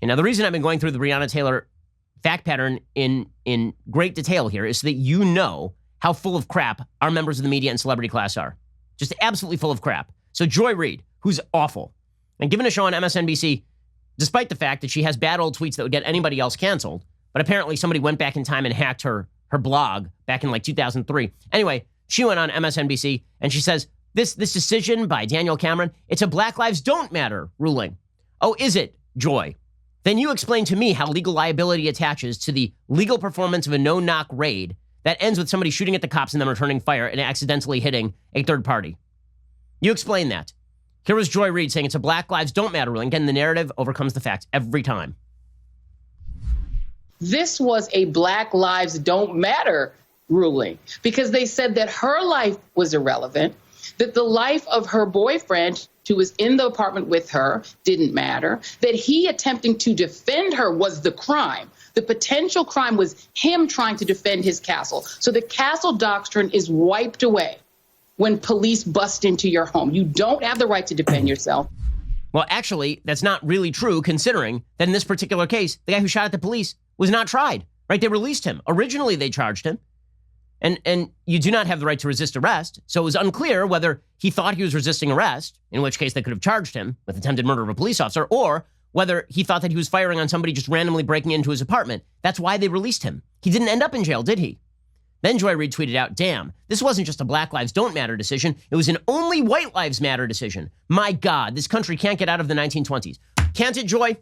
And now, the reason I've been going through the Breonna Taylor fact pattern in great detail here is so that you know how full of crap our members of the media and celebrity class are. Just absolutely full of crap. So Joy Reid, who's awful, and given a show on MSNBC, despite the fact that she has bad old tweets that would get anybody else canceled, but apparently somebody went back in time and hacked her blog back in like 2003. Anyway, she went on MSNBC and she says, this decision by Daniel Cameron, it's a Black Lives Don't Matter ruling. Oh, is it, Joy? Then you explain to me how legal liability attaches to the legal performance of a no-knock raid that ends with somebody shooting at the cops and then returning fire and accidentally hitting a third party. You explain that. Here was Joy Reid saying it's a Black Lives Don't Matter ruling. Again, the narrative overcomes the facts every time. This was a Black Lives Don't Matter ruling because they said that her life was irrelevant, that the life of her boyfriend who was in the apartment with her didn't matter, that he attempting to defend her was the crime. The potential crime was him trying to defend his castle. So the castle doctrine is wiped away when police bust into your home. You don't have the right to defend yourself. Well, actually, that's not really true, considering that in this particular case, the guy who shot at the police was not tried, right? They released him. Originally, they charged him. And you do not have the right to resist arrest. So it was unclear whether he thought he was resisting arrest, in which case they could have charged him with attempted murder of a police officer, or whether he thought that he was firing on somebody just randomly breaking into his apartment. That's why they released him. He didn't end up in jail, did he? Then Joy Reid tweeted out, damn, this wasn't just a Black Lives Don't Matter decision. It was an only White Lives Matter decision. My God, this country can't get out of the 1920s. Can't it, Joy?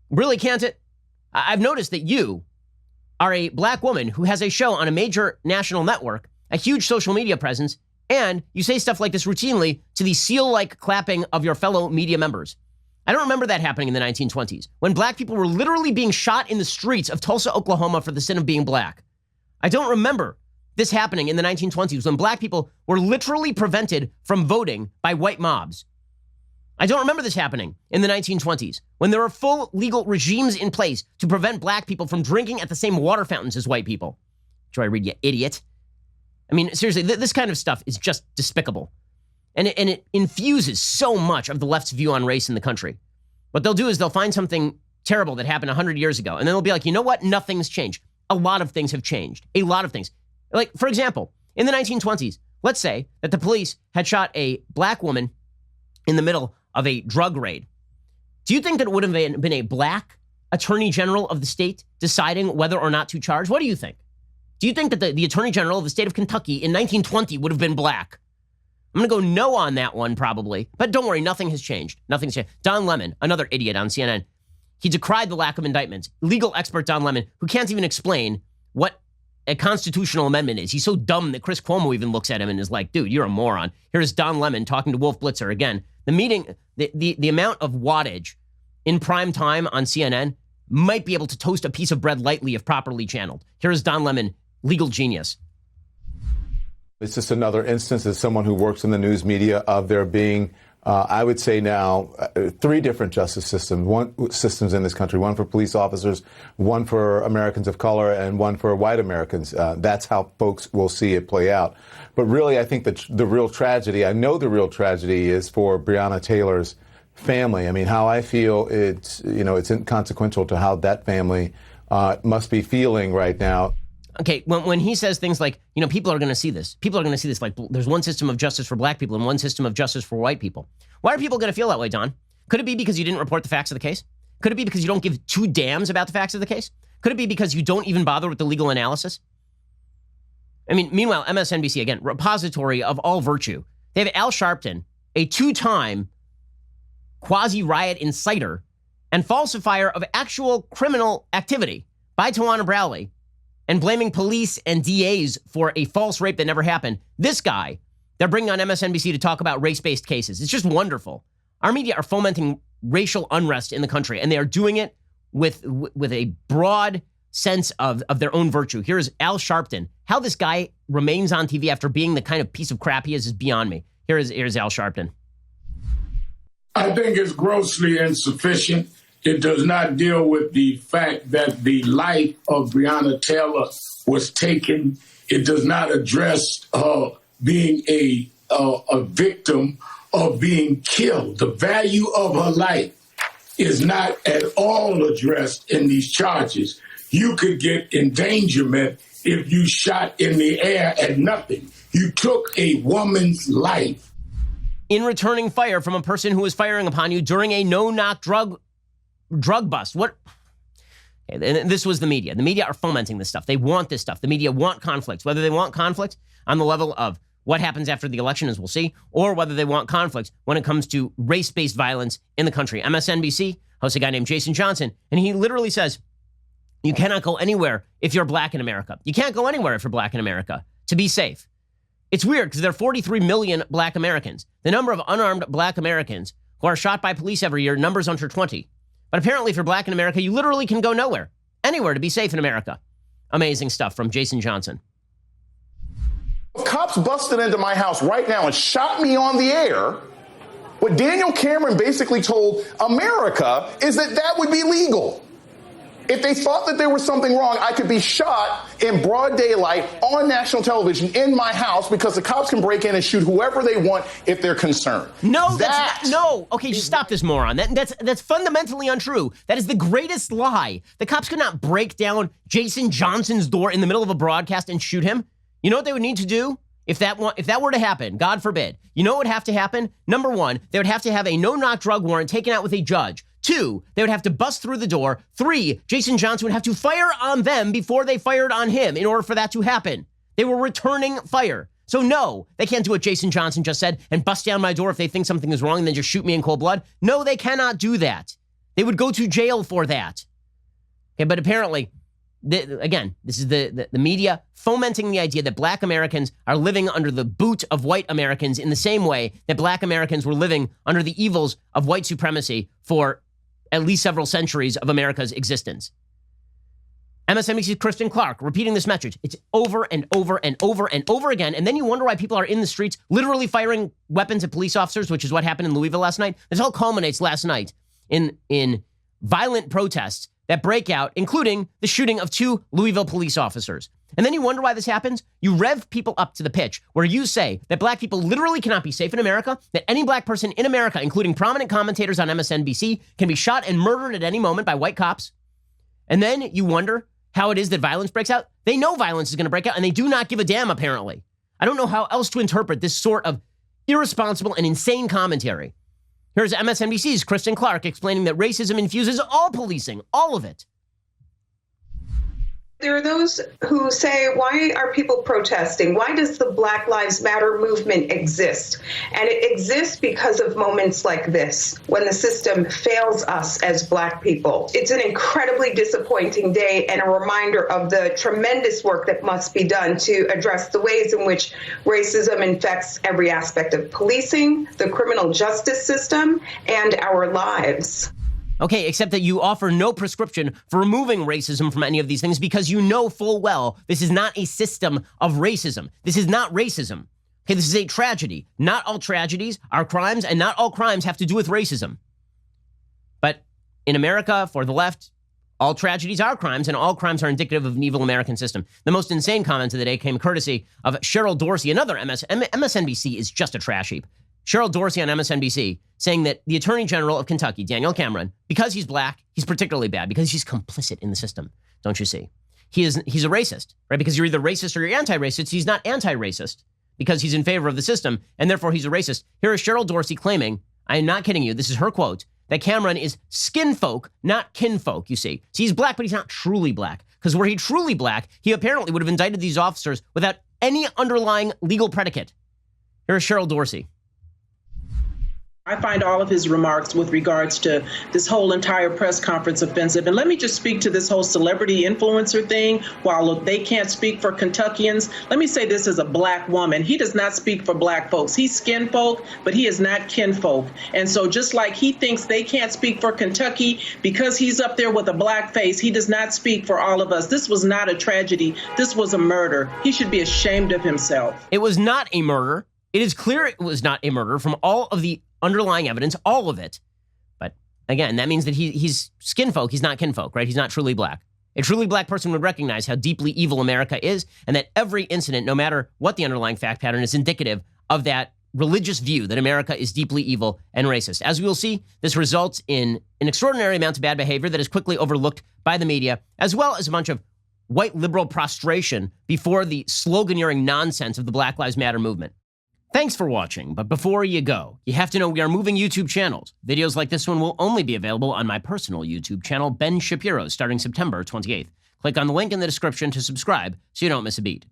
Really can't it? I've noticed that you are a black woman who has a show on a major national network, a huge social media presence, and you say stuff like this routinely to the seal-like clapping of your fellow media members. I don't remember that happening in the 1920s, when black people were literally being shot in the streets of Tulsa, Oklahoma for the sin of being black. I don't remember this happening in the 1920s, when black people were literally prevented from voting by white mobs. I don't remember this happening in the 1920s, when there were full legal regimes in place to prevent black people from drinking at the same water fountains as white people. Joy Reid, you idiot. I mean, seriously, this kind of stuff is just despicable. And it infuses so much of the left's view on race in the country. What they'll do is they'll find something terrible that happened 100 years ago, and then they'll be like, you know what? Nothing's changed. A lot of things have changed. A lot of things. Like, for example, in the 1920s, let's say that the police had shot a black woman in the middle of a drug raid. Do you think that it would have been a black attorney general of the state deciding whether or not to charge? What do you think? Do you think that the attorney general of the state of Kentucky in 1920 would have been black? I'm going to go no on that one, probably. But don't worry, nothing has changed. Nothing's changed. Don Lemon, another idiot on CNN, he decried the lack of indictments. Legal expert Don Lemon, who can't even explain what a constitutional amendment is. He's so dumb that Chris Cuomo even looks at him and is like, dude, you're a moron. Here's Don Lemon talking to Wolf Blitzer again. The meeting, the amount of wattage in prime time on CNN might be able to toast a piece of bread lightly if properly channeled. Here is Don Lemon, legal genius. It's just another instance as someone who works in the news media of there being, I would say now, three different justice systems in this country, one for police officers, one for Americans of color, and one for white Americans. That's how folks will see it play out. But really, I think that the real tragedy, I know the real tragedy is for Breonna Taylor's family. I mean, how I feel it's inconsequential to how that family must be feeling right now. Okay, when he says things like, people are going to see this. People are going to see this like there's one system of justice for black people and one system of justice for white people. Why are people going to feel that way, Don? Could it be because you didn't report the facts of the case? Could it be because you don't give two damns about the facts of the case? Could it be because you don't even bother with the legal analysis? I mean, meanwhile, MSNBC, again, repository of all virtue. They have Al Sharpton, a two-time quasi-riot inciter and falsifier of actual criminal activity by Tawana Brawley, and blaming police and DAs for a false rape that never happened. This guy, they're bringing on MSNBC to talk about race-based cases. It's just wonderful. Our media are fomenting racial unrest in the country, and they are doing it with a broad sense of their own virtue. Here is Al Sharpton. How this guy remains on TV after being the kind of piece of crap he is beyond me. Here's Al Sharpton. I think it's grossly insufficient. It does not deal with the fact that the life of Breonna Taylor was taken. It does not address being a victim of being killed. The value of her life is not at all addressed in these charges. You could get endangerment if you shot in the air at nothing. You took a woman's life. In returning fire from a person who was firing upon you during a no-knock drug bust. What? And this was the media. The media are fomenting this stuff. They want this stuff. The media want conflict. Whether they want conflict on the level of what happens after the election, as we'll see, or whether they want conflict when it comes to race-based violence in the country. MSNBC hosts a guy named Jason Johnson, and he literally says, you cannot go anywhere if you're black in America. You can't go anywhere if you're black in America to be safe. It's weird because there are 43 million black Americans. The number of unarmed black Americans who are shot by police every year numbers under 20. But apparently, if you're black in America, you literally can go nowhere, anywhere to be safe in America. Amazing stuff from Jason Johnson. If cops busted into my house right now and shot me on the air, what Daniel Cameron basically told America is that that would be legal. If they thought that there was something wrong, I could be shot in broad daylight on national television in my house because the cops can break in and shoot whoever they want if they're concerned. No, no. Okay, just stop this moron. That's fundamentally untrue. That is the greatest lie. The cops could not break down Jason Johnson's door in the middle of a broadcast and shoot him. You know what they would need to do? If that were to happen, God forbid, you know what would have to happen? Number one, they would have to have a no-knock drug warrant taken out with a judge. 2, they would have to bust through the door. 3, Jason Johnson would have to fire on them before they fired on him in order for that to happen. They were returning fire. So no, they can't do what Jason Johnson just said and bust down my door if they think something is wrong and then just shoot me in cold blood. No, they cannot do that. They would go to jail for that. Okay, but apparently, again, this is the media fomenting the idea that black Americans are living under the boot of white Americans in the same way that black Americans were living under the evils of white supremacy for at least several centuries of America's existence. MSNBC's Kristen Clark repeating this message. It's over and over and over and over again. And then you wonder why people are in the streets literally firing weapons at police officers, which is what happened in Louisville last night. This all culminates last night in violent protests that break out, including the shooting of 2 Louisville police officers. And then you wonder why this happens. You rev people up to the pitch where you say that black people literally cannot be safe in America, that any black person in America, including prominent commentators on MSNBC, can be shot and murdered at any moment by white cops. And then you wonder how it is that violence breaks out. They know violence is going to break out, and they do not give a damn, apparently. I don't know how else to interpret this sort of irresponsible and insane commentary. Here's MSNBC's Kristen Clark explaining that racism infuses all policing, all of it. There are those who say, why are people protesting? Why does the Black Lives Matter movement exist? And it exists because of moments like this, when the system fails us as Black people. It's an incredibly disappointing day and a reminder of the tremendous work that must be done to address the ways in which racism infects every aspect of policing, the criminal justice system, and our lives. Okay, except that you offer no prescription for removing racism from any of these things because you know full well this is not a system of racism. This is not racism. Okay, this is a tragedy. Not all tragedies are crimes, and not all crimes have to do with racism. But in America, for the left, all tragedies are crimes, and all crimes are indicative of an evil American system. The most insane comment of the day came courtesy of Cheryl Dorsey, another MSNBC is just a trash heap. Cheryl Dorsey on MSNBC saying that the Attorney General of Kentucky, Daniel Cameron, because he's black, he's particularly bad because he's complicit in the system. Don't you see? He's a racist, right? Because you're either racist or you're anti-racist. He's not anti-racist because he's in favor of the system, and therefore he's a racist. Here is Cheryl Dorsey claiming, I am not kidding you, this is her quote, that Cameron is skin folk, not kinfolk, you see. See, he's black, but he's not truly black. Because were he truly black, he apparently would have indicted these officers without any underlying legal predicate. Here is Cheryl Dorsey. I find all of his remarks with regards to this whole entire press conference offensive. And let me just speak to this whole celebrity influencer thing. While they can't speak for Kentuckians, let me say this as a black woman. He does not speak for black folks. He's skin folk, but he is not kinfolk. And so just like he thinks they can't speak for Kentucky because he's up there with a black face, he does not speak for all of us. This was not a tragedy. This was a murder. He should be ashamed of himself. It was not a murder. It is clear it was not a murder from all of the underlying evidence, all of it. But again, that means that he's skin folk, he's not kinfolk, right? He's not truly black. A truly black person would recognize how deeply evil America is, and that every incident, no matter what the underlying fact pattern, is indicative of that religious view that America is deeply evil and racist. As we will see, this results in an extraordinary amount of bad behavior that is quickly overlooked by the media, as well as a bunch of white liberal prostration before the sloganeering nonsense of the Black Lives Matter movement. Thanks for watching, but before you go, you have to know we are moving YouTube channels. Videos like this one will only be available on my personal YouTube channel, Ben Shapiro, starting September 28th. Click on the link in the description to subscribe so you don't miss a beat.